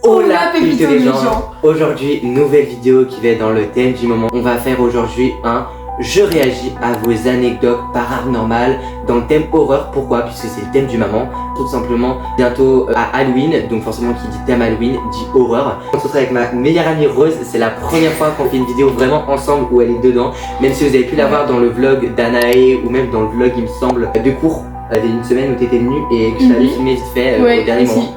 Hola Pépito les gens. Aujourd'hui, nouvelle vidéo qui va être dans le thème du moment. On va faire aujourd'hui un je réagis à vos anecdotes paranormales dans le thème horreur. Pourquoi? Puisque c'est le thème du moment. Tout simplement, bientôt à Halloween. Donc forcément qui dit thème Halloween dit horreur. On se retrouve avec ma meilleure amie Rose. C'est la première fois qu'on fait une vidéo vraiment ensemble où elle est dedans. Même si vous avez pu la voir dans le vlog d'Anae ou même dans le vlog il me semble de cours. Il y avait une semaine où tu étais venue et que je t'avais filmé vite fait au dernier moment.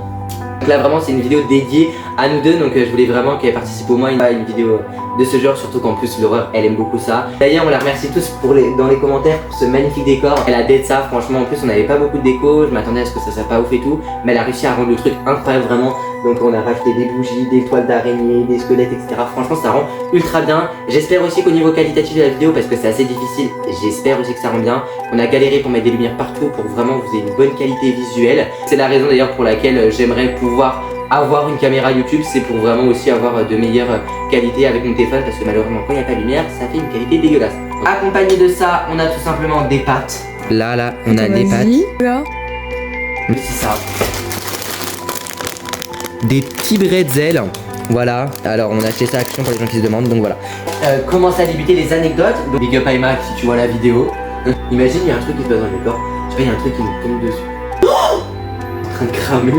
Donc là vraiment c'est une vidéo dédiée à nous deux, donc je voulais vraiment qu'elle participe au moins à une vidéo de ce genre, surtout qu'en plus l'horreur elle aime beaucoup ça. D'ailleurs on la remercie tous dans les commentaires pour ce magnifique décor. Elle a dead ça, franchement en plus on n'avait pas beaucoup de déco, je m'attendais à ce que ça soit pas ouf et tout, mais elle a réussi à rendre le truc incroyable vraiment. Donc on a rajouté des bougies, des toiles d'araignée, des squelettes etc. Franchement ça rend ultra bien. J'espère aussi qu'au niveau qualitatif de la vidéo, parce que c'est assez difficile, j'espère aussi que ça rend bien. On a galéré pour mettre des lumières partout pour vraiment vous ayez une bonne qualité visuelle. C'est la raison d'ailleurs pour laquelle j'aimerais pouvoir avoir une caméra YouTube, c'est pour vraiment aussi avoir de meilleures qualités avec mon téléphone, parce que malheureusement quand il n'y a pas de lumière ça fait une qualité dégueulasse. Accompagné de ça on a tout simplement des pâtes. Là on a des pâtes. Là. Mais c'est ça. Des petits bretzels. Voilà, alors on a acheté ça à Action pour les gens qui se demandent, donc voilà. Commence à débuter les anecdotes. Donc, big up à Emma si tu vois la vidéo. Imagine il y a un truc qui se passe dans le corps. Tu vois il y a un truc qui me tombe dessus. Oh, en train de cramer.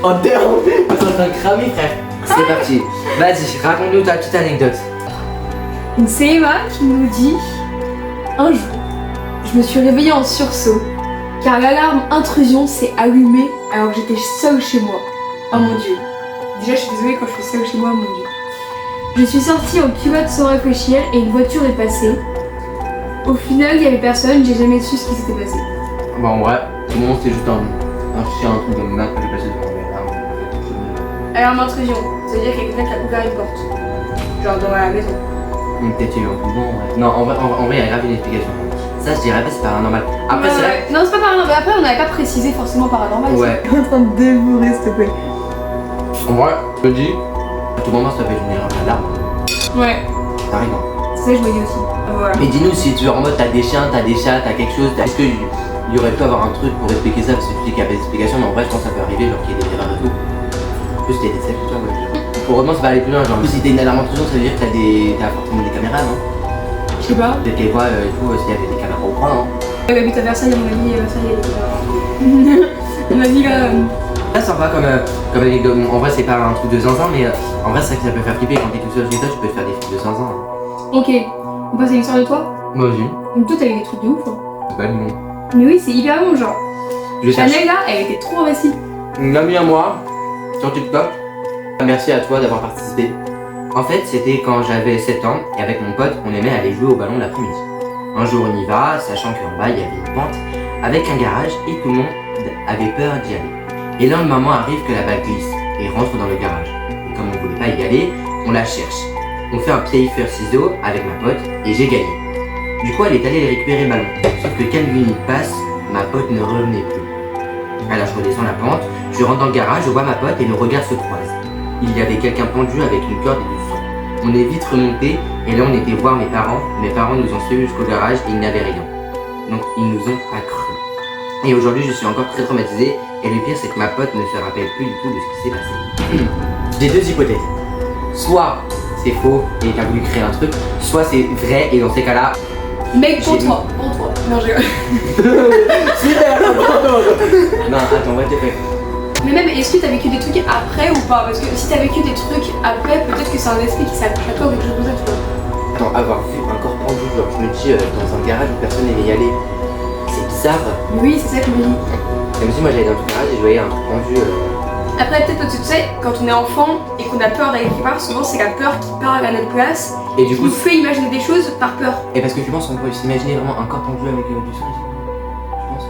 Oh dérangé. T'es en train de cramer frère. C'est parti. Vas-y, raconte-nous ta petite anecdote. C'est Emma qui nous dit: un jour, je me suis réveillée en sursaut car l'alarme intrusion s'est allumée alors que j'étais seule chez moi. Oh mon dieu. Déjà je suis désolée quand je suis seule chez moi, mon dieu. Je suis sortie en culotte sans réfléchir et une voiture est passée. Au final il y avait personne, j'ai jamais su ce qui s'était passé. Bah en vrai, tout le monde c'est juste un chien, un truc comme ça que j'ai passé devant moi. Alarme intrusion, ça veut dire qu'il y a quelqu'un qui a ouvert une porte. Genre dans la maison. Peut-être qu'il y a eu un coup de vent, ouais. Non en vrai il y a grave une explication. Ça je dirais pas c'est paranormal. Après c'est vrai. Non c'est pas paranormal, mais après on n'avait pas précisé forcément paranormal. Ouais. En train de dévorer s'il te plaît. En vrai, je me dis, à tout moment ça peut être une erreur d'alarme. Ouais. Ça arrive. C'est ça que je me dis aussi. Voilà. Mais dis-nous si tu es en mode t'as des chiens, t'as des chats, t'as quelque chose, est-ce qu'il y aurait pu avoir un truc pour expliquer ça? Parce que tu dis qu'il n'y a pas d'explication, mais en vrai je pense que ça peut arriver, genre qu'il y ait des erreurs et tout. En plus t'es des selfies toi, ouais. Pour vraiment ça va aller plus loin, genre en plus si t'es une alarme intrusion ça veut dire que t'as forcément des caméras, non? Je sais pas. Peut-être qu'elles voient et tout, s'il y avait des caméras au coin, non? Elle habite à Versailles, à mon avis, Versailles, elle est on m'a dit là. Là sympa comme anecdote. En vrai c'est pas un truc de zinzin, mais en vrai c'est vrai que ça peut faire flipper quand t'es tout seul chez toi, tu peux te faire des trucs de zinzin. Ok, on passe à une histoire de toi. Moi aussi. Donc toi t'as eu des trucs de ouf hein. C'est pas mignon. Mais oui c'est hyper bon genre. Je vais Chanel là, elle était trop investie. Une amie à moi, sur TikTok, merci à toi d'avoir participé. En fait, c'était quand j'avais 7 ans et avec mon pote, on aimait aller jouer au ballon l'après-midi. Un jour, on y va, sachant qu'en bas, il y avait une pente avec un garage et tout le monde avait peur d'y aller. Et là, le moment arrive que la balle glisse et rentre dans le garage. Et comme on voulait pas y aller, on la cherche. On fait un pierre-feuille-ciseaux avec ma pote et j'ai gagné. Du coup, elle est allée récupérer le ballon. Sauf que quelques minutes passent, ma pote ne revenait plus. Alors je redescends la pente, je rentre dans le garage, je vois ma pote et nos regards se croisent. Il y avait quelqu'un pendu avec une corde et du sang. On est vite remonté et là on était voir mes parents. Mes parents nous ont suivis jusqu'au garage et ils n'avaient rien. Donc ils nous ont pas cru. Et aujourd'hui je suis encore très traumatisé et le pire c'est que ma pote ne se rappelle plus du tout de ce qui s'est passé. J'ai deux hypothèses. Soit c'est faux et t'as voulu créer un truc, soit c'est vrai et dans ces cas-là... Mec pour toi, pour toi. Non je Non attends, va te faire. Mais même, est-ce que t'as vécu des trucs après ou pas? Parce que si t'as vécu des trucs après, peut-être que c'est un esprit qui s'accroche à toi ou quelque chose comme ça, tu vois. Attends, avoir vu un corps pendu, genre je me dis dans un garage où personne n'allait y aller, c'est bizarre. Mais oui, c'est ça que je me dis. Comme si moi j'allais dans un garage et je voyais un truc pendu. Après, peut-être parce que tu sais, quand on est enfant et qu'on a peur d'aller quelque part, souvent c'est la peur qui parle à notre place. Et du qui coup, nous fait imaginer des choses par peur. Et parce que tu penses qu'on peut s'imaginer vraiment un corps pendu avec du sang ici? Je pense.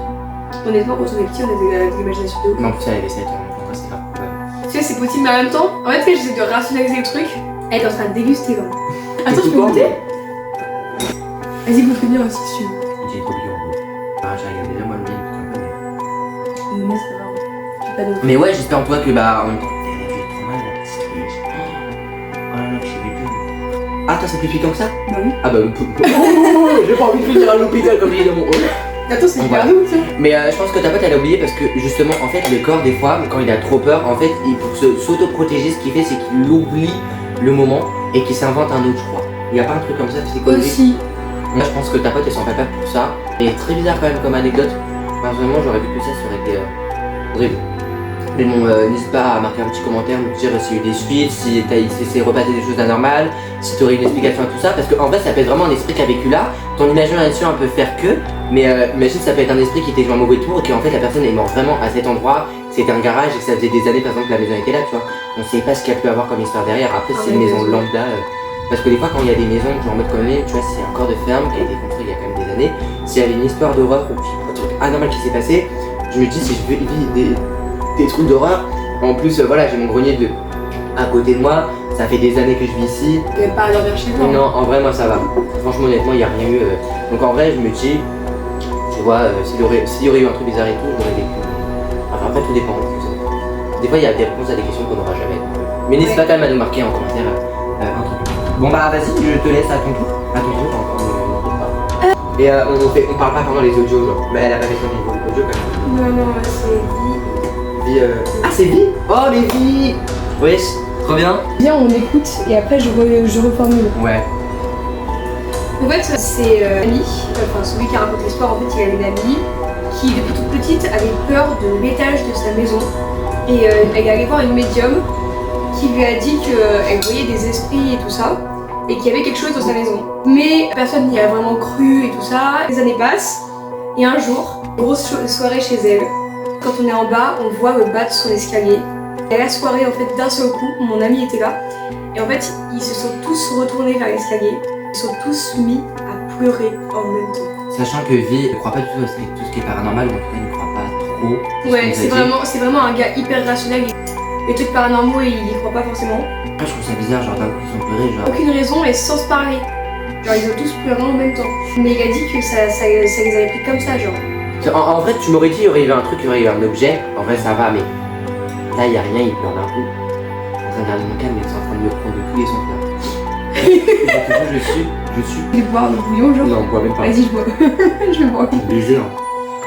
Honnêtement, quand on est petit, on a des imaginations de ouf. Mais en plus elle avait 7 ans, donc c'est grave. Ouais. Tu sais, c'est possible, mais en même temps, en fait, tu sais, j'essaie de rationaliser le truc. Elle est en train de déguster là. Attends, tu peux goûter? Vas-y, goûte bien aussi si tu veux. J'ai trop bien en gros. Ah, j'ai regardé déjà moi le mien, putain, un peu, mais. Mais c'est pas grave. J'ai pas de. Mais ouais, j'espère en toi que bah en même temps. Elle a fait trop mal la petite truc. Oh là là, je suis vécu. Ah, toi, c'est plus piquant que ça? Bah oui. Ah bah, j'ai pas envie de finir à l'hôpital comme j'ai dans mon hall. Attends, c'est On hyper va- nous, ça. Mais je pense que ta pote elle a oublié parce que justement en fait le corps des fois quand il a trop peur en fait pour s'auto-protéger ce qu'il fait c'est qu'il oublie le moment et qu'il s'invente un autre je crois. Il y a pas un truc comme ça psychologique. Aussi. Moi je pense que ta pote elle s'en fait pas pour ça. Et très bizarre quand même comme anecdote. Personnellement j'aurais vu que ça aurait été horrible. Mais bon n'hésite pas à marquer un petit commentaire, me dire s'il y a eu des suites, si c'est repassé des choses anormales, si tu aurais une explication à tout ça, parce qu'en vrai ça peut être vraiment un esprit qui a vécu là, ton imagination elle peut faire que, mais imagine ça peut être un esprit qui était joué un mauvais tour et qu'en fait la personne est morte vraiment à cet endroit, c'était un garage et que ça faisait des années par exemple que la maison était là, tu vois. On sait pas ce qu'il y a pu avoir comme histoire derrière, après c'est une maison lambda, parce que des fois quand il y a des maisons genre en mode comme tu vois c'est un corps de ferme qui a été construit il y a quand même des années, s'il y avait une histoire d'horreur ou un truc anormal qui s'est passé, je me dis si je veux éviter des trucs d'horreur, en plus voilà j'ai mon grenier à côté de moi, ça fait des années que je vis ici. Tu veux pas à dormir chez toi. Non, en vrai, moi ça va. Franchement, honnêtement, il n'y a rien eu. Donc en vrai, je me dis, tu vois, s'il y aurait eu un truc bizarre et tout, j'aurais vécu. Enfin, après, tout dépend. Des fois, il y a des réponses à des questions qu'on n'aura jamais. Mais n'hésite pas quand même à nous marquer en commentaire un truc. Bon, bah vas-y, je te laisse à ton tour. À ton tour, encore. Et on parle pas pendant les audios, genre. Mais elle a pas fait son niveau audio quand même. Non, c'est vie. Ah, c'est Vie. Oh, mais Vie. Wesh, trop bien. Viens, on écoute et après je reformule. Ouais. En fait, c'est Annie, enfin celui qui a raconté l'histoire, en fait, il avait une amie qui, depuis toute petite, avait peur de l'étage de sa maison. Et elle est allée voir une médium qui lui a dit qu'elle voyait des esprits et tout ça, et qu'il y avait quelque chose dans sa maison. Mais personne n'y a vraiment cru et tout ça. Les années passent, et un jour, grosse soirée chez elle. Quand on est en bas, on voit le bas de son escalier. Et à la soirée, en fait, d'un seul coup, mon ami était là. Et en fait, ils se sont tous retournés vers l'escalier. Ils sont tous mis à pleurer en même temps. Sachant que Vie ne croit pas du tout à tout ce qui est paranormal, ou en tout cas il ne croit pas trop. Ouais, c'est vraiment un gars hyper rationnel. Les trucs paranormaux, il y croit pas forcément. Moi je trouve ça bizarre, genre d'un coup ils ont pleuré, genre. Aucune raison et sans se parler. Genre, ils ont tous pleuré en même temps. Mais il a dit que ça les avait pris comme ça, genre. En vrai, tu m'aurais dit, il y aurait eu un truc, il y aurait eu un objet. En vrai, ça va, mais là, il n'y a rien, il pleure d'un coup. En train de garder mon calme, mais c'est en train de me prendre de tous les sons. Je suis. Je vais boire le bouillon, genre. Non, on boit même pas. Vas-y, je bois. Je vais boire. Baiser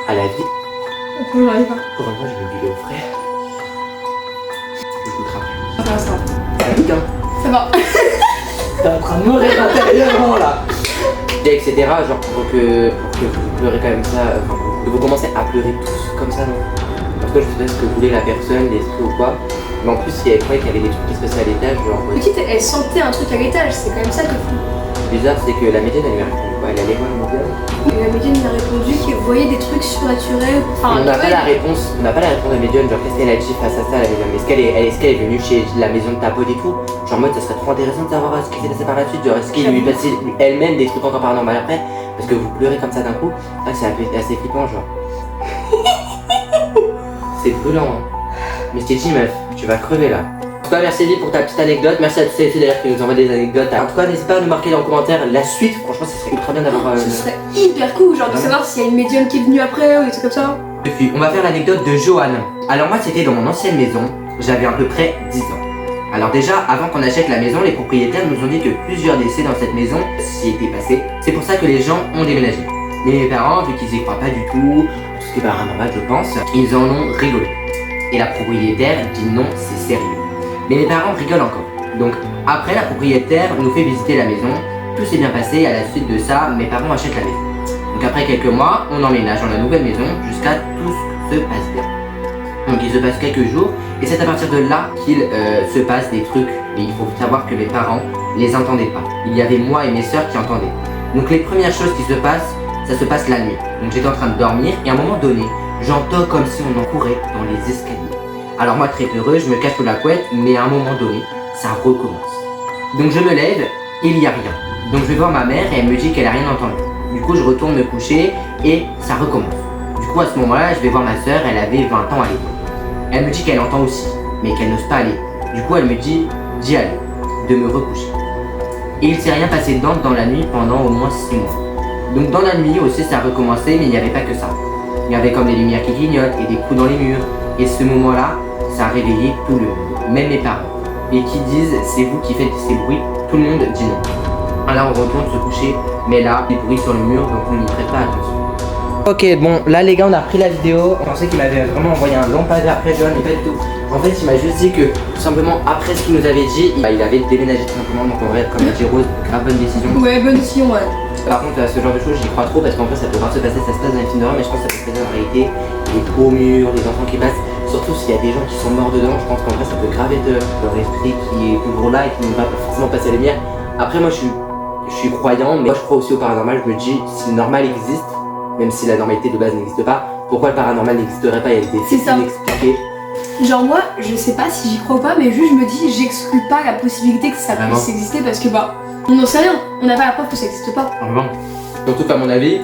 à la vie. Après, j'en arrive pas. Pour une fois, je vais du lait au frais. Écoutera. Ça va. Ça va vite, hein. Ça va. T'es en train de mourir intérieurement, là. Et etc. Genre pour que vous pleurez quand même ça, enfin, que vous commencez à pleurer tous comme ça, non? En tout cas, je sais pas ce que voulait la personne, l'esprit ou quoi. Mais en plus, elle croyait qu'il y avait des trucs qui se passaient à l'étage, genre. Petite, elle sentait un truc à l'étage, c'est quand même ça qui est fou. Bizarre, c'est que la médiane, elle lui a répondu quoi? Elle allait voir le médiane. Et la médiane lui a répondu qu'elle voyait des trucs surnaturels. Enfin, On n'a pas la réponse, on n'a pas la réponse de la médiane, genre qu'est-ce qu'elle a dit face à ça, la médiane? Est-ce qu'elle est venue chez la maison de ta pote et tout? Genre en mode, ça serait trop intéressant de savoir ce qui s'est passé par la suite, genre est-ce qu'il lui est passé elle-même des trucs encore paranormaux après? Parce que vous pleurez comme ça d'un coup, c'est assez flippant, genre. C'est brûlant, hein. Mais je t'ai dit, meuf, tu vas crever là. En tout cas, merci Vie pour ta petite anecdote. Merci à tous ces filles d'ailleurs qui nous envoient des anecdotes. En tout cas, n'hésite pas à nous marquer dans le commentaire la suite. Franchement, ça serait ultra bien d'avoir. Ce serait hyper cool, genre de savoir s'il y a une médium qui est venue après ou des trucs comme ça. Et puis, on va faire l'anecdote de Johan. Alors, moi, c'était dans mon ancienne maison. J'avais à peu près 10 ans. Alors, déjà, avant qu'on achète la maison, les propriétaires nous ont dit que plusieurs décès dans cette maison s'y étaient passés. C'est pour ça que les gens ont déménagé. Mais mes parents, vu qu'ils y croient pas du tout ce qui est paranormal, je pense, ils en ont rigolé. Et la propriétaire dit non, c'est sérieux. Mais mes parents rigolent encore. Donc après, la propriétaire nous fait visiter la maison. Tout s'est bien passé et à la suite de ça, mes parents achètent la maison. Donc après quelques mois, on emménage dans la nouvelle maison jusqu'à tout ce se passe bien. Donc il se passe quelques jours et c'est à partir de là qu'il se passe des trucs. Et il faut savoir que mes parents les entendaient pas. Il y avait moi et mes sœurs qui entendaient. Donc les premières choses qui se passent, ça se passe la nuit. Donc j'étais en train de dormir et à un moment donné, j'entends comme si on en courait dans les escaliers. Alors moi très heureux, je me cache sous la couette, mais à un moment donné, ça recommence. Donc je me lève, et il n'y a rien. Donc je vais voir ma mère et elle me dit qu'elle a rien entendu. Du coup je retourne me coucher et ça recommence. Du coup à ce moment-là, je vais voir ma soeur, elle avait 20 ans à l'époque. Elle me dit qu'elle entend aussi, mais qu'elle n'ose pas aller. Du coup elle me dit d'y aller, de me recoucher. Et il s'est rien passé dedans dans la nuit pendant au moins 6 mois. Donc dans la nuit aussi ça a recommencé, mais il n'y avait pas que ça. Il y avait comme des lumières qui clignotent et des coups dans les murs. Et ce moment-là, ça a réveillé tout le monde, même mes parents. Et qui disent c'est vous qui faites ces bruits, tout le monde dit non. Alors on retourne se coucher, mais là, des bruits sur le mur, donc on n'y prête pas attention. Ok, bon, là les gars, on a repris la vidéo. On pensait qu'il m'avait vraiment envoyé un long pavé après, John, mais pas du tout. En fait, il m'a juste dit que, tout simplement, après ce qu'il nous avait dit, il avait déménagé tout simplement. Donc, en vrai, comme a dit Rose, grave bonne décision. Ouais, bonne décision, ouais. Par contre, à ce genre de choses, j'y crois trop parce qu'en fait, ça peut grave se passer, ça se passe dans les films d'horreur, mais je pense que ça peut se passer dans la réalité. Les beaux murs, les enfants qui passent. Surtout s'il y a des gens qui sont morts dedans, je pense qu'en vrai, ça peut grave être leur esprit qui est plus gros là et qui ne va pas forcément passer les lumières. Après, moi, je suis croyant, mais moi, je crois aussi au paranormal. Je me dis, si le normal existe, même si la normalité de base n'existe pas, pourquoi le paranormal n'existerait pas? Il y a des faits inexpliqués. Genre moi, je sais pas si j'y crois ou pas, mais juste je me dis, j'exclus pas la possibilité que ça puisse exister parce que bah, on n'en sait rien, on n'a pas la preuve que ça n'existe pas. Vraiment. Surtout qu'à mon avis,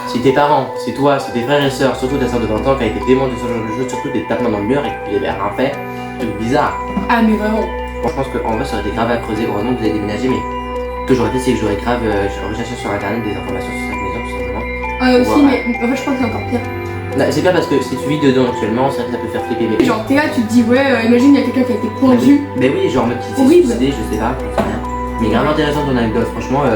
si tes parents, si toi, si tes frères et sœurs, surtout ta sœur de 20 ans qui a été témoin de ce genre de jeu, surtout des tapements dans le mur et qu'il avait rien fait, c'est bizarre. Ah mais vraiment. Bon, je pense qu'en vrai ça aurait été grave à creuser, heureusement que vous avez déménagé, mais ce que j'aurais fait c'est que j'aurais grave recherché sur internet des informations sur cette maison tout simplement. Aussi, mais en fait je crois que c'est encore pire. Non, c'est pas parce que si tu vis dedans actuellement, c'est vrai que ça peut faire flipper. Mais genre t'es là, tu te dis ouais, imagine il y a quelqu'un qui a été pendu. Mais oui, genre en mode qui s'est suicidé, je sais pas, j'en sais rien. Mais grave intéressant ton anecdote, franchement.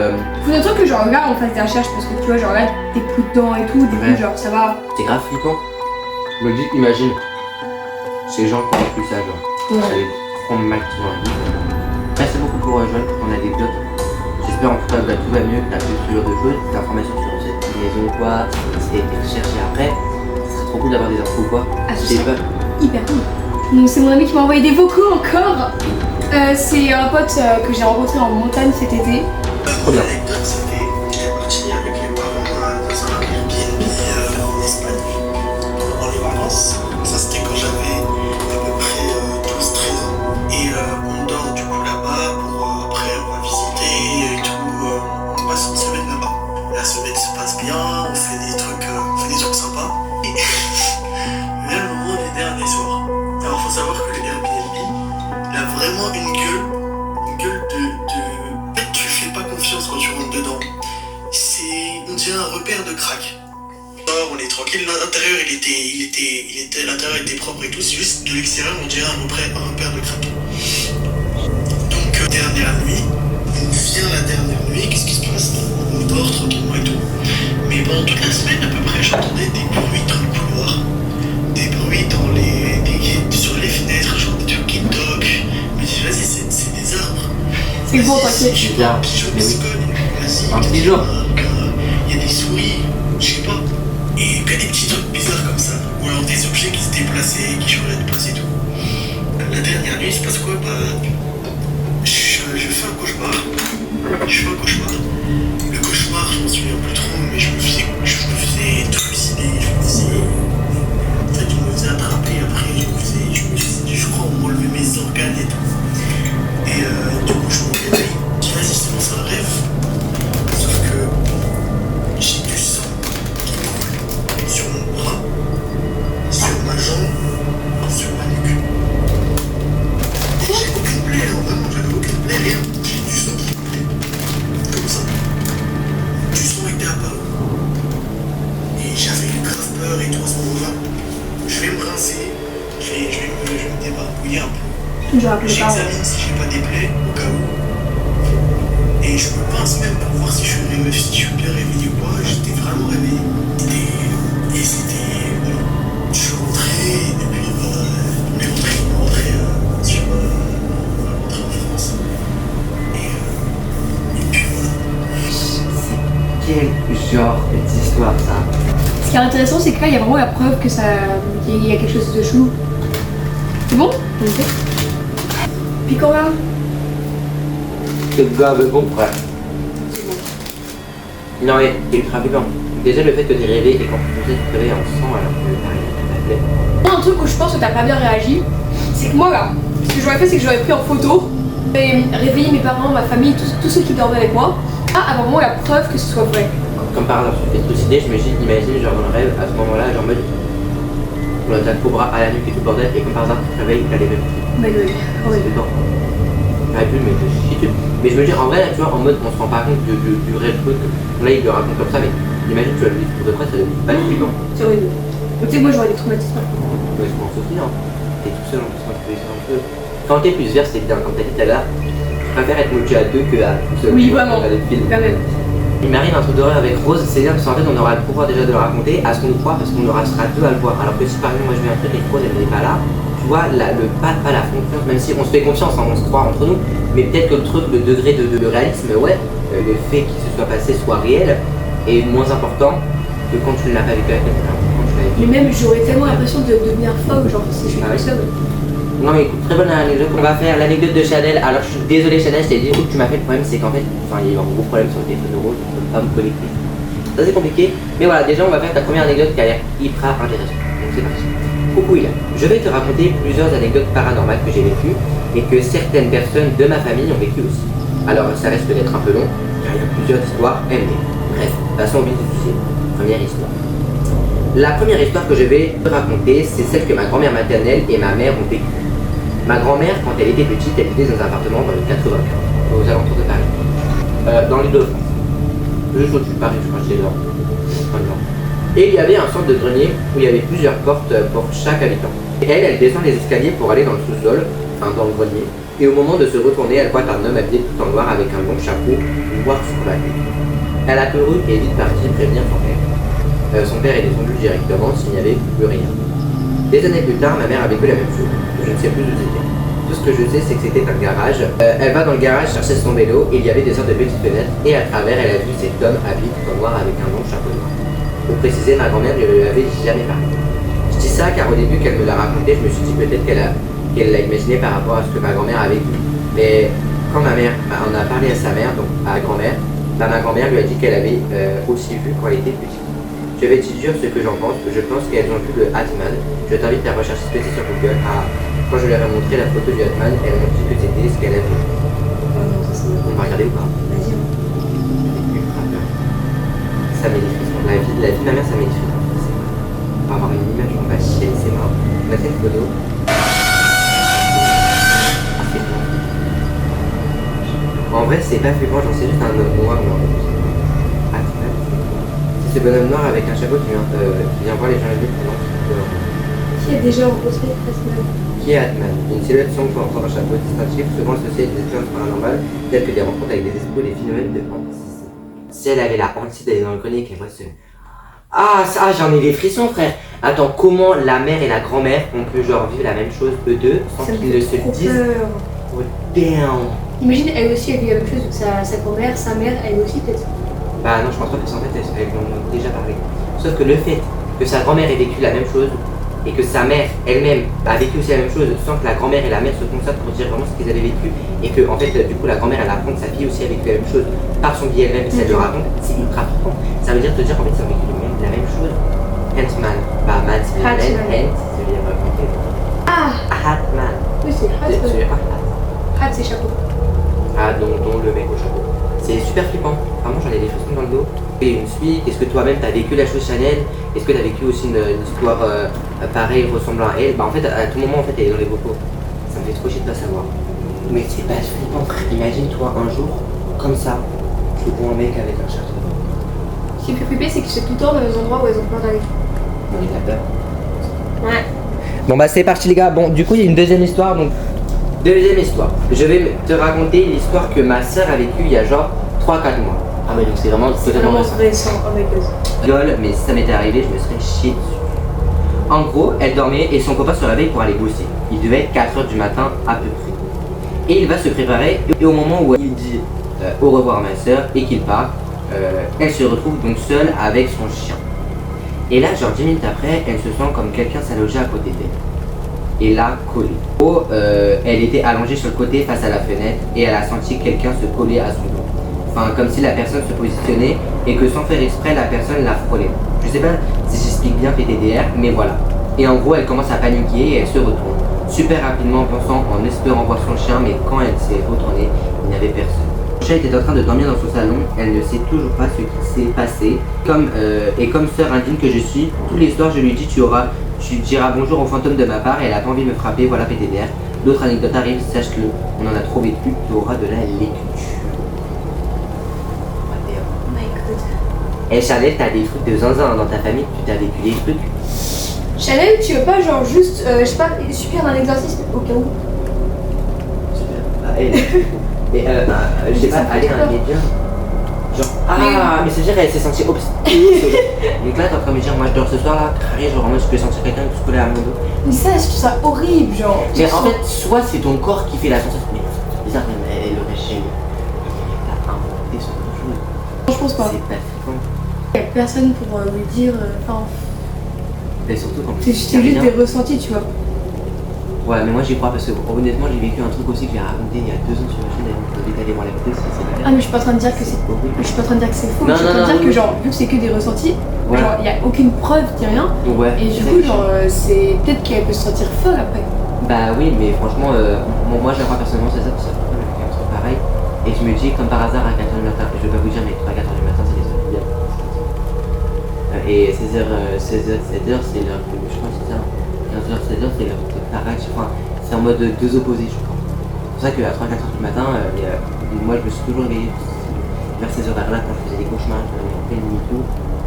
Faut un truc que genre là on fasse des recherches parce que tu vois genre là t'es plus dedans et tout, du coup genre ça va. C'est grave flippant. Je me dis, imagine, ces gens qui ont vécu ça, genre, ça les prend mal qu'ils ont envie. Merci beaucoup pour Joël pour ton anecdote. J'espère en tout cas que tout va mieux, que t'as fait ce genre de choses, des informations sur cette maison ou quoi, si t'as été recherché après. C'est trop cool d'avoir des infos ou quoi. Ah, c'est hyper cool. Donc c'est mon ami qui m'a envoyé des vocaux encore. C'est un pote que j'ai rencontré en montagne cet été. Trop bien. L'anecdote, c'était que j'étais parti avec les parents dans un Airbnb en Espagne pendant les vacances. Ça, c'était quand j'avais à peu près 12-13 ans. Et on dort du coup là-bas pour après on va visiter et tout. On passe une semaine là-bas. La semaine se passe bien, on fait des trucs sympas. Et vient le moment du dernier soir. Alors faut savoir que le Airbnb, il a vraiment une gueule de... Tu fais pas confiance quand tu rentres dedans. On dirait un repère de crack. On est tranquille, l'intérieur l'intérieur était propre et tout, c'est juste de l'extérieur on dirait un repère de crack. Donc dernière nuit, on vient la dernière nuit, qu'est-ce qui se passe? On dort tranquillement et tout. Mais pendant toute la semaine à peu près j'entendais des bruits dans le couloir, des bruits sur les fenêtres, genre des trucs qui toquent. Je me dis vas-y c'est des arbres. C'est bon t'inquiète. C'est bien. Mais oui. Un petit jour. Il y a des souris, je sais pas. Et que des petits trucs bizarres comme ça. Ou alors des objets qui se déplaçaient, qui changeaient de place et tout. La dernière nuit, il se passe quoi? Je fais un cauchemar. Le cauchemar, je m'en souviens plus trop, mais je me faisais trucider, en fait, je me faisais attraper, après, je crois, on m'enlevait mes organes et tout. Et du coup, je me réveille, je dis, vas-y, c'est bon, c'est un rêve. Sauf que j'ai du sang qui coule sur mon bras, sur ma jambe, sur ma nuque. Et j'ai aucune plaie, genre, vraiment, j'avais aucune plaie, rien. J'ai du sang qui coulait. Comme ça. Du sang était apparu. Et j'avais eu grave peur et tout à ce moment-là. Je vais me rincer, je vais me débarbouiller un peu. J'examine si j'ai pas des plaies au cas où. Et je me pince même pour voir si je suis bien réveillé ou pas. J'étais vraiment réveillé. Et c'était. Voilà. Je suis rentré et puis on est rentré en France. Et puis voilà. Quel genre d'histoire ça? Ce qui est intéressant c'est que là il y a vraiment la preuve que qu'il y a quelque chose de chelou. C'est bon? Ok. Piquant là? C'est grave bon, frère. C'est bon. Non mais c'est ultra flippant. Déjà le fait que t'es rêvé et quand tu te réveilles en sang alors que t'as rien. Un truc où je pense que t'as pas bien réagi, c'est que moi là, ce que j'aurais fait c'est que j'aurais pris en photo et réveillé mes parents, ma famille, tous ceux qui dormaient avec moi, avant vraiment la preuve que ce soit vrai. Comme par hasard, tu te fais trucider, je m'imagine genre dans le rêve, à ce moment-là, genre en mode on a le cobra à la nuque et tout le bordel, et comme par hasard tu te réveilles, t'as les mêmes trucs. Bah oui, C'est dedans. J'aurais pu, mais mais je veux dire, en vrai, là, tu vois, en mode on se rend pas compte du réel truc. Là, il le raconte comme ça, mais imagine, tu vas le vivre pour de près, ça va être pas flippant. c'est horrible. Donc tu sais, moi j'aurais des traumatismes. Ouais, je pense aussi, hein. T'es tout seul en plus quand tu fais ça un peu. Quand t'es plusieurs, c'est bien, comme t'as dit tout à l'heure. Je préfère être motivé à deux que à tout seul. Oui, vraiment. Regarder le film. Quand même. Il m'arrive un truc d'horreur avec Rose, c'est bien parce qu'en fait on aura le pouvoir déjà de le raconter à ce qu'on nous croit parce qu'on sera deux à le voir. Alors que si par exemple moi je vais un truc et que Rose elle n'est pas là, tu vois, pas la confiance, même si on se fait confiance, hein, on se croit entre nous, mais peut-être que le truc, le degré de réalisme, ouais, le fait qu'il se soit passé soit réel est moins important que quand tu ne l'as pas vécu avec quelqu'un. Mais même j'aurais tellement l'impression de devenir folle, genre si je suis pas seule. Non mais écoute, très bonne anecdote. On va faire l'anecdote de Chanel. Alors je suis désolé Chanel, je t'ai dit, tu m'as fait le problème, c'est qu'en fait, il y a eu un gros problème sur le téléphone de Rose, je ne peux pas me connecter. Ça c'est compliqué, mais voilà, déjà on va faire ta première anecdote qui a l'air hyper intéressante. Donc c'est parti. Coucou Ilan, je vais te raconter plusieurs anecdotes paranormales que j'ai vécues et que certaines personnes de ma famille ont vécues aussi. Alors ça risque d'être un peu long, car il y a plusieurs histoires MD. Bref, passons au vif du sujet. Première histoire. La première histoire que je vais te raconter, c'est celle que ma grand-mère maternelle et ma mère ont vécue. Ma grand-mère, quand elle était petite, elle vivait dans un appartement dans le 95, aux alentours de Paris, dans l'île de France. Juste au-dessus de Paris, je crois que c'est là. Et il y avait un centre de grenier où il y avait plusieurs portes pour chaque habitant. Et elle descend les escaliers pour aller dans le sous-sol, enfin dans le grenier. Et au moment de se retourner, elle voit un homme habillé tout en noir avec un long chapeau noir sur la tête. Elle a couru et est vite partie prévenir son père. Son père est descendu directement s'il n'y avait plus rien. Des années plus tard, ma mère a vécu la même chose. Je ne sais plus où c'était. Tout ce que je sais, c'est que c'était un garage. Elle va dans le garage chercher son vélo et il y avait des sortes de petites fenêtres. Et à travers, elle a vu cet homme habillé tout en noir avec un long chapeau noir. Pour préciser, ma grand-mère ne lui avait jamais parlé. Je dis ça car au début qu'elle me l'a raconté, je me suis dit peut-être qu'elle l'a imaginé par rapport à ce que ma grand-mère a vécu. Mais quand ma mère en a parlé à sa mère, donc à la grand-mère, ma grand-mère lui a dit qu'elle avait aussi vu quand elle était petite. Je vais te dire ce que j'en pense. Je pense qu'elles ont vu le Hatman. Je t'invite à rechercher ce petit sur Google. Quand je leur ai montré la photo du Hatman, elles m'ont dit que c'était ce qu'elle a vu. On va regarder ou pas? Vas-y. Ça met des frissons. La vie de ma mère, ça met des frissons. On va avoir une image, on va chier, c'est marrant. On va faire une photo. En vrai, c'est pas flippant, j'en sais juste un homme noir. C'est ce bonhomme noir avec un chapeau qui vient voir les gens et Qui a déjà rencontré Hatman? Qui est Hatman? Une silhouette sombre portant un chapeau distinctif, souvent associé à des expériences paranormales, telles que des rencontres avec des esprits ou des phénomènes de hantise. Si elle avait la hantise d'aller dans le grenier et qu'elle voit ce... Ah, j'en ai des frissons, frère. Attends, comment la mère et la grand-mère ont pu genre vivre la même chose, eux deux, sans qu'ils ne se disent... Oh damn. Imagine, elle aussi, elle vit la même chose, sa grand-mère, sa mère, elle aussi peut-être. Bah non, je pense pas que ça en fait, elles en ont déjà parlé. Sauf que le fait que sa grand-mère ait vécu la même chose et que sa mère elle-même a vécu aussi la même chose sans que la grand-mère et la mère se concertent pour dire vraiment ce qu'ils avaient vécu et que en fait du coup la grand-mère elle apprend que sa fille aussi a vécu la même chose par son biais elle-même et ça lui raconte, c'est ultra flippant. Ça veut dire te dire qu'en fait ils ont vécu la même chose. Hatman, bah man c'est Hant, ça veut dire Hatman. Oui c'est Hat c'est chapeau. Ah dont le mec au chapeau. C'est super flippant, vraiment j'en ai des frissons dans le dos. Et une suite, est-ce que toi-même t'as vécu la chose Chanel? Est-ce que t'as vécu aussi une histoire pareille, ressemblant à elle? Bah en fait à tout moment en fait elle est dans les vocaux. Ça me fait trop chier de pas savoir. Mais c'est pas flippant, imagine-toi un jour, comme ça, tu vois un mec avec un chapeau. Ce qui est plus flippé c'est que c'est tout le temps dans les endroits où elles ont peur d'aller. On est peur. Ouais. Bon bah c'est parti les gars, bon du coup il y a une deuxième histoire donc... Deuxième histoire, je vais te raconter l'histoire que ma soeur a vécue il y a genre 3-4 mois. Ah mais donc c'est vraiment récent, avec rigole, mais si ça m'était arrivé, je me serais chié dessus. En gros, elle dormait et son copain se réveille pour aller bosser. Il devait être 4h du matin à peu près. Et il va se préparer et au moment où il dit au revoir à ma soeur et qu'il part, elle se retrouve donc seule avec son chien. Et là, genre 10 minutes après, elle se sent comme quelqu'un s'allonger à côté d'elle. Et l'a collée. Elle était allongée sur le côté face à la fenêtre et elle a senti quelqu'un se coller à son dos. Enfin, comme si la personne se positionnait et que sans faire exprès, la personne la frôlait. Je sais pas si j'explique bien PTDR, mais voilà. Et en gros, elle commence à paniquer et elle se retourne. Super rapidement, en espérant voir son chien, mais quand elle s'est retournée, il n'y avait personne. Le chat était en train de dormir dans son salon, elle ne sait toujours pas ce qui s'est passé. Et comme sœur indigne que je suis, tous les soirs je lui dis tu diras bonjour au fantôme de ma part et elle a pas envie de me frapper, voilà PTDR. D'autres anecdotes arrivent, sache-le, on en a trop vécu, tu auras de la lecture. Eh Chanel, t'as des trucs de zinzin dans ta famille, tu t'as vécu des trucs. Chanel, tu veux pas genre juste, je sais pas, subir un exorcisme au cas où? Super. Ah, elle. Mais je sais pas, aller à un médium. Genre, ah, mais c'est-à-dire elle s'est sentie obstinée. Donc là, t'es en train de me dire, moi je dors ce soir là, carré, genre en mode je peux sentir quelqu'un tout collé à mon dos. Mais ça, je trouve ça horrible, genre. Mais en fait, soit c'est ton corps qui fait la sensation, mais c'est bizarre, mais le régime, il a inventé ce genre de choses. Je pense pas. C'est pas fréquent. Il y a personne pour lui dire. Enfin, Mais surtout quand c'est juste des ressentis, tu vois. Ouais, mais moi j'y crois parce que honnêtement, j'ai vécu un truc aussi que j'ai raconté il y a 2 ans sur ma chaîne, donc d'aller voir la vidéo si c'est la Ah, mais je suis pas en train de dire que c'est. horrible. Je suis pas en train de dire que c'est faux, Non, je suis en train de non, dire non, que genre, vu que c'est que des ressentis, Ouais. genre, il y a aucune preuve ni rien, Ouais. et du coup, genre, c'est peut-être qu'elle peut se sentir folle après. Bah oui, mais franchement, moi je la crois personnellement, c'est ça, parce que ça fait un truc pareil. Et je me dis, comme par hasard, à 4h du matin, je vais pas vous dire, mais à 4h du matin, c'est les heures bien. Et 16h, 7h, c'est l'heure, je crois que c'est ça. 15h, 16h, c'est l'heure de pareil, enfin, c'est en mode deux opposés, je crois. C'est pour ça qu'à 3-4h du matin, moi je me suis toujours réveillé vers ces horaires-là quand je faisais des cauchemars, je me pleine nuit et tout.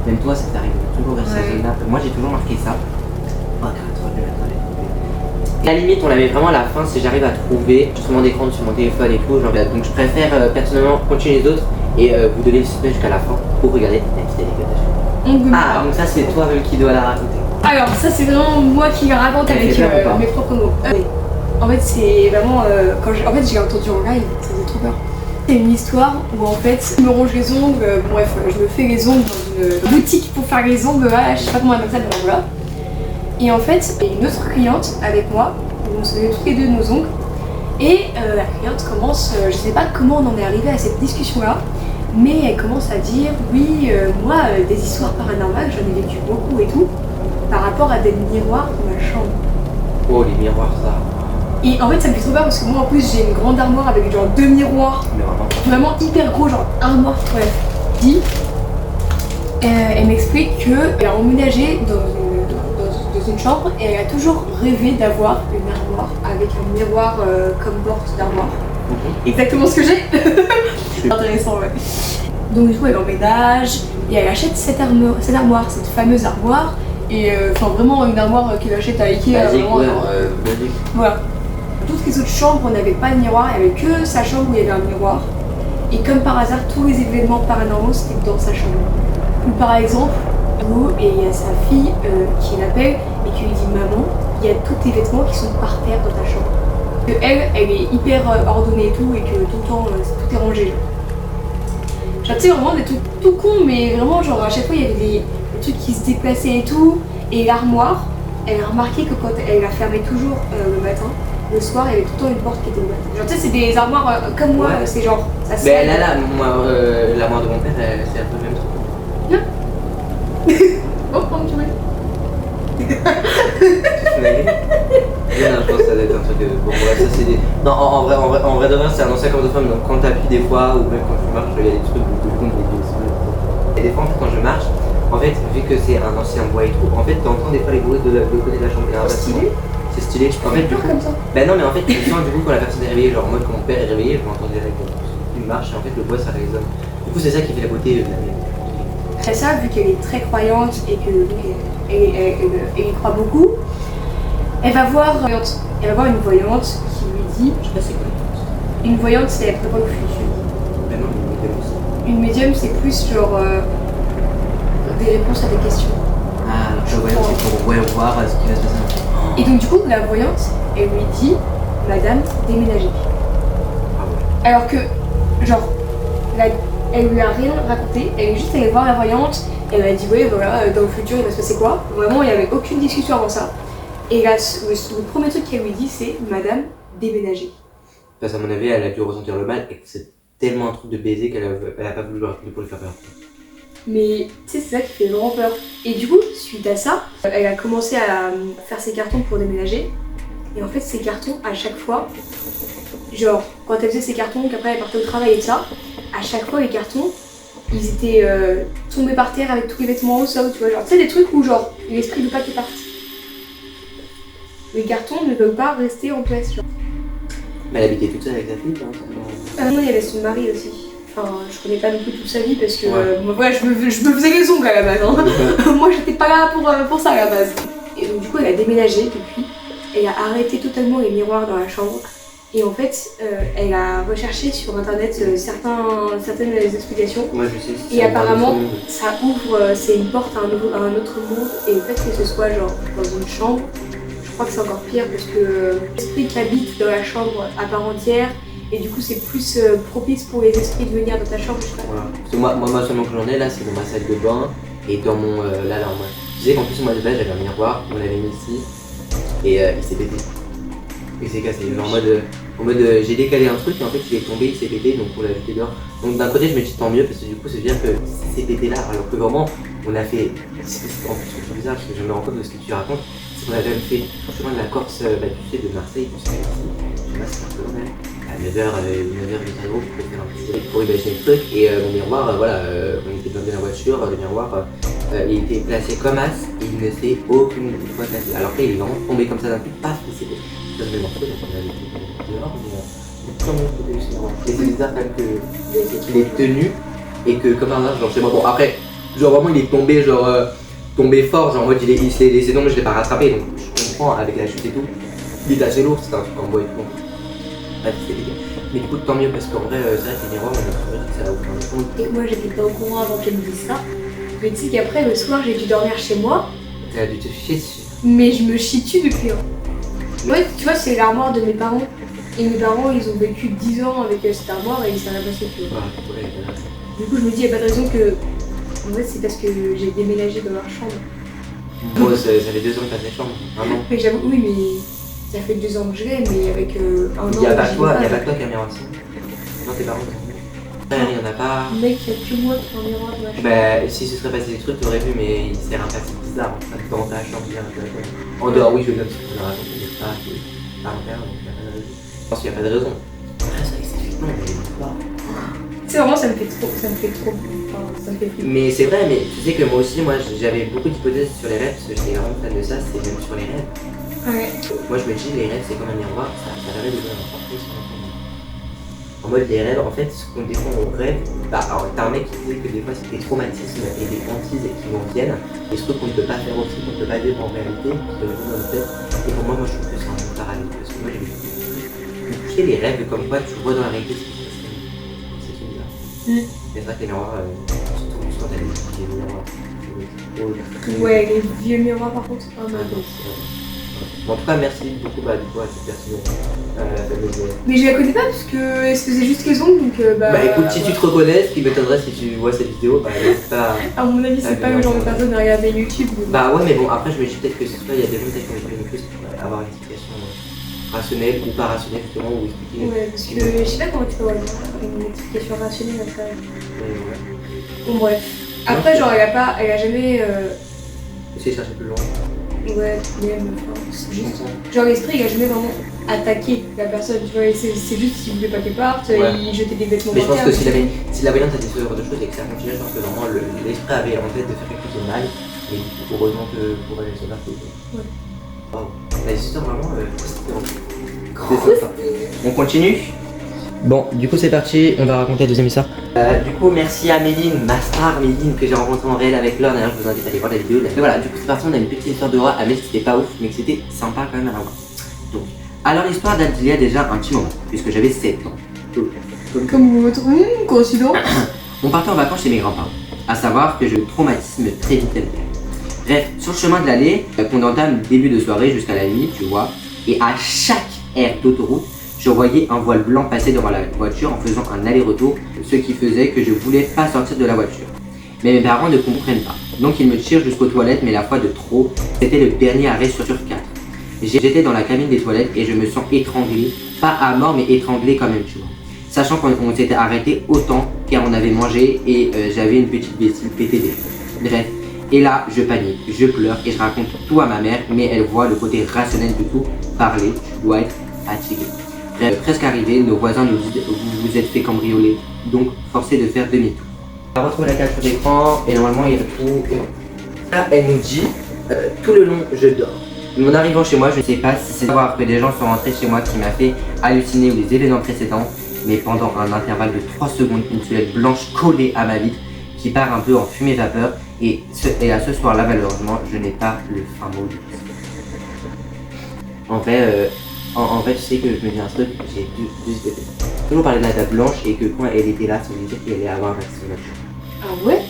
Même toi, ça t'arrive toujours vers ces Ouais. zones-là. Moi j'ai toujours marqué ça. Oh, 4h du matin, à la limite, on l'avait vraiment à la fin si j'arrive à trouver justement d'écran sur mon téléphone et tout. Genre, donc je préfère personnellement continuer les autres et vous donner le suspense jusqu'à la fin pour regarder la petite anecdote. Ah, donc ça c'est toi-même qui dois la raconter. Alors, ça, c'est vraiment moi qui la raconte Elle avec fait peur ou pas mes propres mots. Oui. En fait, c'est vraiment. En fait, j'ai entendu en live, ça faisait trop peur. C'est une histoire où en fait, je me ronge les ongles, bref, je me fais les ongles dans une boutique pour faire les ongles, voilà, je sais pas comment on appelle ça, mais voilà. Et en fait, il y a une autre cliente avec moi, où on se faisait toutes les deux nos ongles, et la cliente commence, je sais pas comment on en est arrivé à cette discussion-là, mais elle commence à dire, oui, moi, des histoires paranormales, j'en ai vécu beaucoup et tout, par rapport à des miroirs dans ma chambre. Oh, les miroirs, ça. Et en fait, ça me fait trop peur parce que moi, en plus, j'ai une grande armoire avec genre 2 miroirs, Mais vraiment. vraiment hyper gros, genre armoire, bref. Dit, elle m'explique qu'elle a emménagé dans une chambre et elle a toujours rêvé d'avoir une armoire avec un miroir comme porte d'armoire. Exactement ce que j'ai. C'est intéressant, ouais. Donc du coup, elle emménage et elle achète cette armoire, cette fameuse armoire. Et enfin vraiment une armoire qu'elle achète à Ikea. Basique, Vraiment, ouais, genre, basique. voilà. Toutes les autres chambres n'avaient pas de miroir, il n'y avait que sa chambre où il y avait un miroir. Et comme par hasard, tous les événements paranormaux c'était dans sa chambre. Ou par exemple, et il y a sa fille qui l'appelle et qui lui dit maman, il y a tous tes vêtements qui sont par terre dans ta chambre. Que elle est hyper ordonnée et tout et que tout le temps tout est rangé. Genre tu sais vraiment des trucs tout cons mais vraiment genre à chaque fois il y avait des trucs qui se déplaçaient et tout. Et l'armoire, elle a remarqué que quand elle la fermait toujours le matin, le soir il y avait tout le temps une porte qui était ouverte. Genre tu sais c'est des armoires comme moi, Ouais. c'est genre ça se Mais là, moi, l'armoire de mon père, c'est un peu le même truc. Oh, tu veux. Non, je pense que ça doit être un truc de. Bon, ouais, ça c'est des. Non, en vrai de vrai, c'est un ancien corps de femme, donc quand t'appuies des fois, ou même quand tu marches, il y a des trucs où tu comptes et des fois, en fait, quand je marche, en fait, vu que c'est un ancien bois et tout, en fait, t'entends des fois les bruits de l'autre côté de la chambre. Stylé. C'est stylé. En fait, du coup. Comme ça. Ben non, mais en fait, tu sens du coup quand la personne est réveillée, genre en mode quand mon père est réveillé, je m'entends direct. Il marche et en fait, le bois ça résonne. Du coup, c'est ça qui fait la beauté de la maison. Après ça, vu qu'elle est très croyante et qu'elle y croit beaucoup, elle va voir une voyante qui lui dit. Je sais pas c'est quoi. Une voyante, c'est elle prévoit le futur. Ben non, mais aussi. Une médium, c'est plus genre des réponses à des questions. Ah, donc je vois, c'est pour voir ce qui va se passer. Et donc, du coup, la voyante, elle lui dit madame, déménagez. Ah ouais. Alors que, genre, elle lui a rien raconté, elle est juste allée voir la voyante, elle a dit ouais voilà, dans le futur il va se passer quoi. Vraiment il n'y avait aucune discussion avant ça. Et là, le premier truc qu'elle lui dit c'est madame, déménagez. Parce qu'à mon avis, elle a dû ressentir le mal et que c'est tellement un truc de baiser qu'elle a pas voulu le raconter pour lui faire peur. Mais tu sais, c'est ça qui fait vraiment peur. Et du coup, suite à ça, elle a commencé à faire ses cartons pour déménager. Et en fait, ces cartons, à chaque fois, genre, quand elle faisait ses cartons, qu'après elle partait au travail et ça, à chaque fois, les cartons, ils étaient tombés par terre avec tous les vêtements au sol, tu vois. Genre, tu sais, des trucs où, genre, l'esprit ne veut pas qu'ils partent. Les cartons ne veulent pas rester en place, genre. Mais elle habitait toute seule avec sa fille, hein, Non, il y avait son mari aussi. Enfin, je connais pas non plus toute sa vie parce que Ouais. moi, je me faisais les ongles à la base. Hein. Moi, j'étais pas là pour ça à la base. Et donc, du coup, elle a déménagé depuis. Elle a arrêté totalement les miroirs dans la chambre. Et en fait, elle a recherché sur internet certaines explications. Moi je sais. Et apparemment, ça ouvre, c'est une porte à un autre monde. Et le fait que ce soit genre dans une chambre, je crois que c'est encore pire parce que l'esprit qui habite dans la chambre à part entière. Et du coup, c'est plus propice pour les esprits de venir dans ta chambre, je crois. Voilà. Parce que moi seulement que j'en ai là, c'est dans ma salle de bain et dans mon. Là, moi. Tu sais qu'en plus, moi de base, j'avais un miroir, on l'avait mis ici et il s'est pété. Il s'est cassé. Genre en mode j'ai décalé un truc et en fait, il est tombé, il s'est pété donc on l'a jeté dehors. Donc d'un côté, je me dis tant mieux parce que du coup, ça veut dire que c'est pété là. Alors que vraiment, on a fait. En plus, c'est bizarre parce que je me rends compte de ce que tu racontes. C'est qu'on a même fait le chemin de la Corse, tu sais, de Marseille, tout ça ici. Je sais pas si c'est un peu même. À 9h, 9h du pour faire un petit pour imaginer le truc. Et mon miroir, on était dans la voiture, le miroir, il était placé comme as et il ne s'est aucune fois placé. Alors que là, il est vraiment tombé comme ça d'un coup, paf, il s'est fait. Je me morceau, donc on avait été dehors, mais tout le monde côté du miroir. Et c'est bizarre quand même qu'il est tenu et que comme un hasard, genre chez moi. Bon, après, genre vraiment, il est tombé, tombé fort, genre en mode il s'est laissé tomber, je l'ai pas rattrapé, donc je comprends avec la chute et tout. Il était assez lourd, c'était un truc en bois et tout. Bref, c'est dégueu. Mais du coup, tant mieux parce qu'en vrai, c'est vrai que les miroirs, on a trouvé que ça a aucun fond. Et moi, j'étais pas au courant avant qu'elle me dise ça. Mais tu sais qu'après, le soir, j'ai dû dormir chez moi. T'as dû te chier dessus. Mais je me chie dessus depuis. Ouais, tu vois, c'est l'armoire de mes parents. Et mes parents, ils ont vécu 10 ans avec cette armoire et ça n'a pas passé. Ouais, du coup, je me dis, il n'y a pas de raison que. En fait, c'est parce que j'ai déménagé dans leur chambre. Bon, ça fait 2 ans que t'as cette chambre, un an. Mais j'avoue, oui, mais ça fait 2 ans que je l'ai, mais avec un an. Il n'y a pas que toi qui a un miroir ici. Non, tes parents. Frère, il n'y en a pas. Mec, il n'y a que moi qui ai un miroir dans ma chambre. Bah, si ce serait passé des trucs, t'aurais vu, mais il sert un passé bizarre en fait, dans ta chambre. En dehors, oui, je veux bien, parce qu'on a raconté des pas à l'intérieur, donc il n'y a pas de raison. Je pense qu'il n'y a pas de raison. Après, c'est vrai que c'est flippant, mais il n'y pas. C'est vraiment, ça me fait trop. Enfin, ça me fait flipper. Mais c'est vrai, mais tu sais que moi aussi, j'avais beaucoup d'hypothèses sur les rêves, parce que j'étais vraiment fan de ça, c'est même sur les rêves. Ouais. Moi, je me dis, les rêves, c'est comme un miroir, ça permet de voir n'importe quoi sur notre vie. En mode, les rêves, en fait, ce qu'on défend au rêve, alors t'as un mec qui disait que des fois c'est des traumatismes et des hantises qui nous viennent, et ce truc qu'on ne peut pas faire aussi, qu'on ne peut pas vivre en réalité, qui peut venir dans notre tête. Et pour moi, je trouve que c'est un bon parallèle, parce que moi, j'ai vu tu sais, les rêves, comme quoi tu vois dans la réalité ce qui se passe. C'est tout bizarre. C'est vrai que les miroirs, surtout quand t'as des miroirs. Ouais, les vieux miroirs par contre, c'est pas mal. Bon, en tout cas, merci beaucoup du coup, à cette personne. Mais je la connais pas parce que elle se faisait juste les ongles donc Bah écoute, si tu te reconnais, ce qui m'étonnerait si tu vois cette vidéo, n'hésite pas. À mon avis, c'est pas le genre de personne à regarder YouTube. Bah ouais, mais bon, après, je me dis peut-être que il y a des gens peut-être qui ont une plus pour avoir une explication rationnelle ou pas rationnelle, justement, ou expliquer. Ouais, parce que je sais pas comment tu peux avoir une explication rationnelle à ça. Bon, bref. Après, genre, elle a jamais. Essayez de chercher plus loin. Ouais, même, enfin, c'est juste. Genre, l'esprit, il a jamais vraiment attaqué la personne, tu vois, c'est juste qu'il voulait pas qu'elle parte, il jetait des vêtements. Mais je pense que si la voyante a dit ce genre de choses et que ça continuait, je pense que vraiment l'esprit avait en tête de faire quelque chose de mal, et heureusement que pour elle, elle s'en a fait. Ouais. Waouh. La histoire vraiment, c'était ça. On continue. Bon, du coup c'est parti, on va raconter la deuxième histoire. Du coup merci à Méline, ma star Méline que j'ai rencontrée en réel avec Laure. D'ailleurs je vous invite à aller voir la vidéo. Et voilà, du coup c'est parti, on a une petite histoire de roi. Mais c'était pas ouf, mais que c'était sympa quand même à la voir. Donc, alors l'histoire date d'il y a déjà un petit moment, puisque j'avais 7 ans. Comme votre coïncidence. On partait en vacances chez mes grands-parents, à savoir que j'ai eu le traumatisme très vite élevé. Bref, sur le chemin de l'allée, qu'on entame début de soirée jusqu'à la nuit, tu vois, et à chaque aire d'autoroute, je voyais un voile blanc passer devant la voiture en faisant un aller-retour, ce qui faisait que je voulais pas sortir de la voiture. Mais mes parents ne comprennent pas, donc ils me tirent jusqu'aux toilettes, mais la fois de trop, c'était le dernier arrêt sur 4. J'étais dans la cabine des toilettes et je me sens étranglé, pas à mort mais étranglé quand même, tu vois. Sachant qu'on s'était arrêté autant car on avait mangé et j'avais une petite vessie PTD. Bref, et là je panique, je pleure et je raconte tout à ma mère, mais elle voit le côté rationnel du tout, parler, tu dois être fatigué. Presque arrivé, nos voisins nous disent vous vous êtes fait cambrioler, donc forcé de faire demi-tour. On va retrouver la capture d'écran et normalement il retrouve. Là elle nous dit tout le long je dors. En arrivant chez moi, je ne sais pas si c'est savoir que des gens sont rentrés chez moi qui m'a fait halluciner ou les événements précédents, mais pendant un intervalle de 3 secondes, une silhouette blanche collée à ma vitre qui part un peu en fumée vapeur et à ce soir-là malheureusement je n'ai pas le fin mot. En fait En fait, tu sais que je me dis un truc, j'ai toujours parlé de la date blanche et que quand elle était là, ça veut dire qu'elle allait avoir la signature. Ah ouais?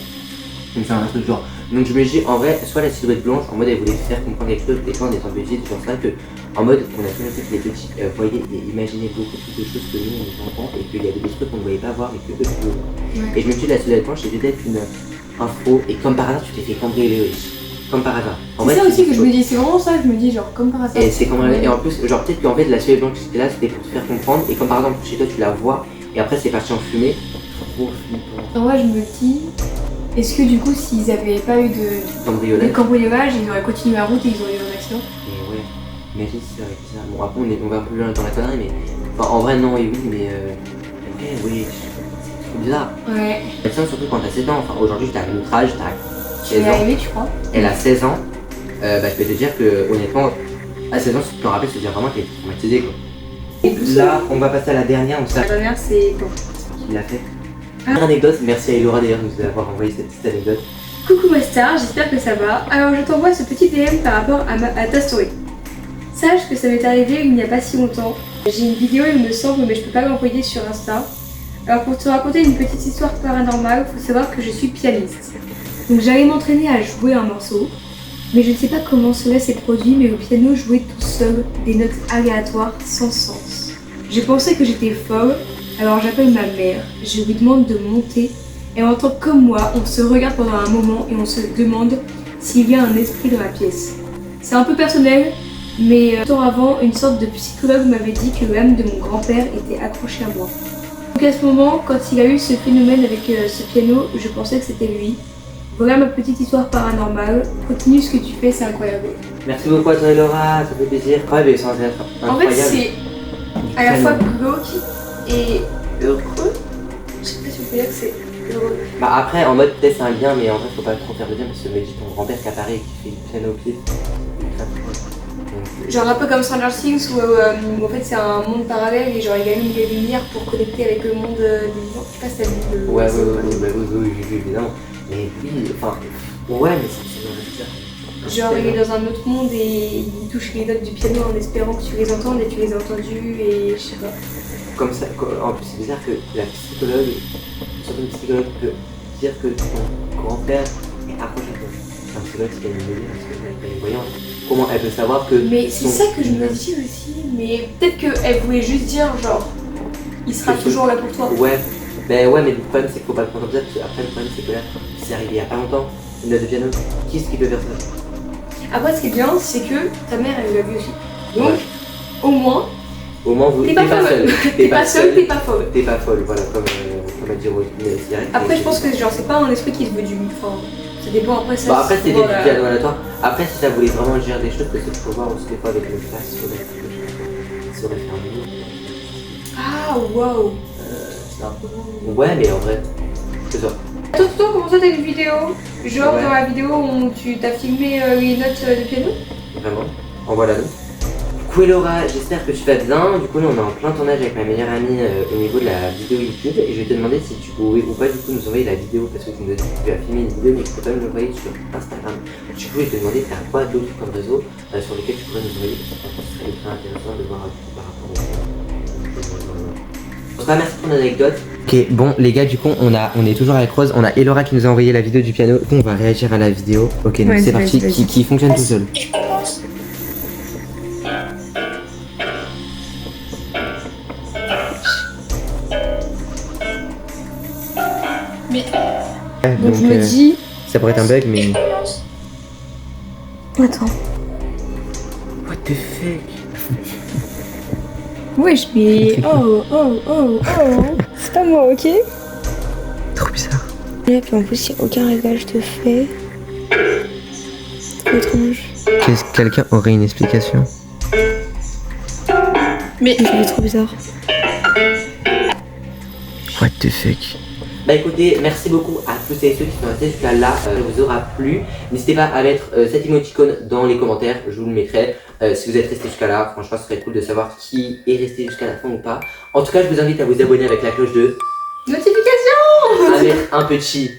Donc c'est un truc genre. Donc je me dis en vrai, soit la silhouette blanche, en mode elle voulait faire comprendre quelque chose, des fois en étant petite, genre ça que en mode on a toujours fait que les petits voyaient et imaginaient beaucoup plus de choses que nous on était enfants et qu'il y avait des trucs qu'on ne voyait pas voir et que eux pouvaient voir. Ouais. Et je me suis dit la silhouette blanche c'était peut-être une info et comme par hasard tu t'es fait cambrioler aussi. Comme par hasard. En C'est vrai, ça aussi que je me dis, c'est vraiment ça que je me dis, genre comme par hasard. et c'est comme et en plus, genre peut-être qu'en fait la silhouette blanche qui était là c'était pour te faire comprendre et comme par exemple chez toi tu la vois et après c'est parti en fumée. Trop flippant. En vrai, je me dis, est-ce que du coup, s'ils avaient pas eu de Cambriolage. cambriolage, ils auraient continué la route et ils auraient eu un accident? Mais ouais, imagine si ça aurait été ça. Bon après on va un peu plus loin dans la connerie mais. Enfin en vrai non et oui mais oui, c'est trop bizarre. Ouais. Tiens surtout quand t'as 7 ans, enfin aujourd'hui t'as un autre âge, t'as Tu es 16 ans. arrivé, tu crois? Elle a 16 ans, je peux te dire que honnêtement, à 16 ans si tu t'en rappelles, c'est-à-dire vraiment qu'elle est traumatisée quoi. Là on va passer à la dernière, on sait La dernière, c'est quand? qui l'a fait. Ah. Dernière anecdote, merci à Elora d'ailleurs de nous avoir envoyé cette petite anecdote. Coucou ma star, j'espère que ça va. Alors je t'envoie ce petit DM par rapport à ta story. Sache que ça m'est arrivé il n'y a pas si longtemps. J'ai une vidéo il me semble mais je peux pas l'envoyer sur Insta. Alors pour te raconter une petite histoire paranormale, faut savoir que je suis pianiste. Donc j'allais m'entraîner à jouer un morceau, mais je ne sais pas comment cela s'est produit, mais au piano je jouais tout seul des notes aléatoires sans sens. J'ai pensé que j'étais folle, alors j'appelle ma mère, je lui demande de monter. Et en tant que comme moi, on se regarde pendant un moment et on se demande s'il y a un esprit dans la pièce. C'est un peu personnel, mais temps avant, une sorte de psychologue m'avait dit que l'âme de mon grand-père était accrochée à moi. Donc à ce moment, quand il a eu ce phénomène avec ce piano, je pensais que c'était lui. Voilà ma petite histoire paranormale. Continue ce que tu fais, c'est incroyable. Merci beaucoup à toi Elora, ça fait plaisir. Ouais mais ça va être En incroyable. fait, c'est à la fois glauque et heureux. Je sais pas si on peut dire que c'est heureux. Bah après en mode peut-être c'est un lien mais en vrai faut pas trop faire le lien parce que me dit ton grand-père qui apparaît et qui fait du piano au pied. Genre un peu comme Stranger Things où en fait c'est un monde parallèle et genre il allume des lumières pour connecter avec le monde des vivants. Je sais pas si t'as vu le... Ouais j'ai vu évidemment. Mais oui, enfin ouais mais c'est vraiment bizarre. Genre il est dans un autre monde et il touche les notes du piano en espérant que tu les entendes et tu les as entendues et je sais pas. Comme ça, en plus c'est bizarre que la psychologue, surtout une psychologue peut dire que ton grand-père est accroché à toi. Un psychologue c'est qu'elle est voyante parce qu'elle est voyante. Comment elle peut savoir que... Mais c'est ça que je me dis aussi, mais peut-être qu'elle voulait juste dire genre il sera toujours là pour toi. Ouais, ben ouais mais le problème c'est qu'il faut pas le prendre comme ça parce qu'après le problème c'est que là, c'est arrivé il y a pas longtemps, une note de piano, qui est-ce qui peut faire ça? Après ce qui est bien c'est que ta mère elle l'a vu aussi. Donc Ouais. au moins Au moins vous t'es pas seul. T'es pas seul, t'es pas folle. T'es pas folle, voilà, comme a dit Roselyne. Après je pense que genre c'est pas un esprit qui se veut du... Enfin, ça dépend après ça. Bah après c'était du voilà. piano aléatoire. Après si ça voulait vraiment dire des choses, peut-être qu'il faut voir aussi des fois avec le classe sur les fermiers. Ah waouh. C'est un peu... Ouais mais en vrai, c'est ça. Attends, comment ça t'as une vidéo? Genre Ouais. dans la vidéo où tu t'as filmé les notes de piano? Vraiment, envoie-la-nous. Du coup Elora, j'espère que tu vas bien. Du coup là on est en plein tournage avec ma meilleure amie au niveau de la vidéo YouTube et je vais te demander si tu pouvais ou pas du coup nous envoyer la vidéo parce que tu nous as dit que tu as filmé une vidéo mais que tu peux pas me l'envoyer sur Instagram. Du coup je vais te demander t'as quoi d'autre comme réseau sur lesquels tu pourrais nous envoyer parce que ce serait très intéressant de voir par rapport au... En tout cas merci pour l'anecdote. Ok bon les gars du coup on est toujours avec Rose, on a Elora qui nous a envoyé la vidéo du piano. Du coup on va réagir à la vidéo. Ok donc Vas-y, c'est parti, vas-y. qui fonctionne tout seul. Mais Ouais, donc je me dis... ça pourrait être un bug mais... Attends. What the fuck? Wesh mais... Oh. C'est pas moi, ok? Trop bizarre. Et puis en plus il n'y a aucun réglage de fait. Trop étrange. Qu'est-ce que quelqu'un aurait une explication? Mais c'est trop bizarre. What the fuck? Bah écoutez, merci beaucoup à tous et ceux qui sont restés jusqu'à là, ça vous aura plu. N'hésitez pas à mettre cet emoticône dans les commentaires, je vous le mettrai. Si vous êtes resté jusqu'à là, franchement ce serait cool de savoir qui est resté jusqu'à la fin ou pas. En tout cas, je vous invite à vous abonner avec la cloche de Notification. à mettre un petit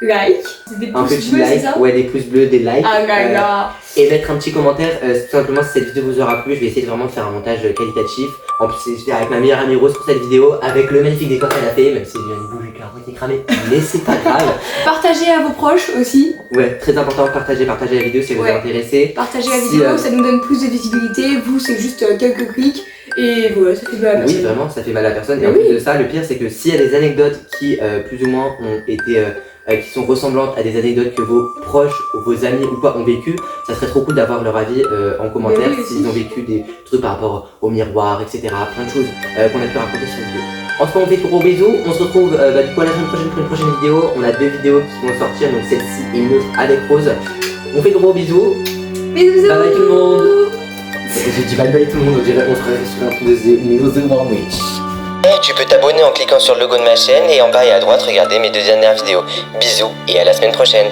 like, des un pouces petit bleus, c'est like, ça? ouais, des pouces bleus, des likes. Ah là là. Et mettre un petit commentaire, tout simplement si cette vidéo vous aura plu, je vais essayer vraiment de faire un montage qualitatif. En plus, j'étais avec ma meilleure amie Rose pour cette vidéo, avec le magnifique décor qu'elle a fait, même si il y a une bougie qui a été cramée, mais c'est pas grave. Partagez à vos proches aussi. Ouais, très important, partagez la vidéo si vous êtes intéressé. Partagez la vidéo, ça nous donne plus de visibilité. Vous, c'est juste quelques clics. Et voilà, ça fait mal à personne. Oui, vraiment, ça fait mal à personne. Et Mais en plus oui. de ça, le pire, c'est que s'il y a des anecdotes qui, plus ou moins, ont été, qui sont ressemblantes à des anecdotes que vos proches, ou vos amis ou pas ont vécu, ça serait trop cool d'avoir leur avis en commentaire oui, s'ils ont vécu des trucs par rapport au miroir, etc. Plein de choses qu'on a pu raconter sur la vidéo. En tout cas, on fait de gros bisous. On se retrouve du coup à la semaine prochaine pour une prochaine vidéo. On a 2 vidéos qui vont sortir, donc celle-ci et une autre avec Rose. On fait de gros bisous. Bisous. Bye bye tout le monde. J'ai dit bye bye tout le monde, on dirait qu'on serait sur un truc de The Sandwich. Et tu peux t'abonner en cliquant sur le logo de ma chaîne et en bas et à droite regarder mes 2 dernières vidéos. Bisous et à la semaine prochaine.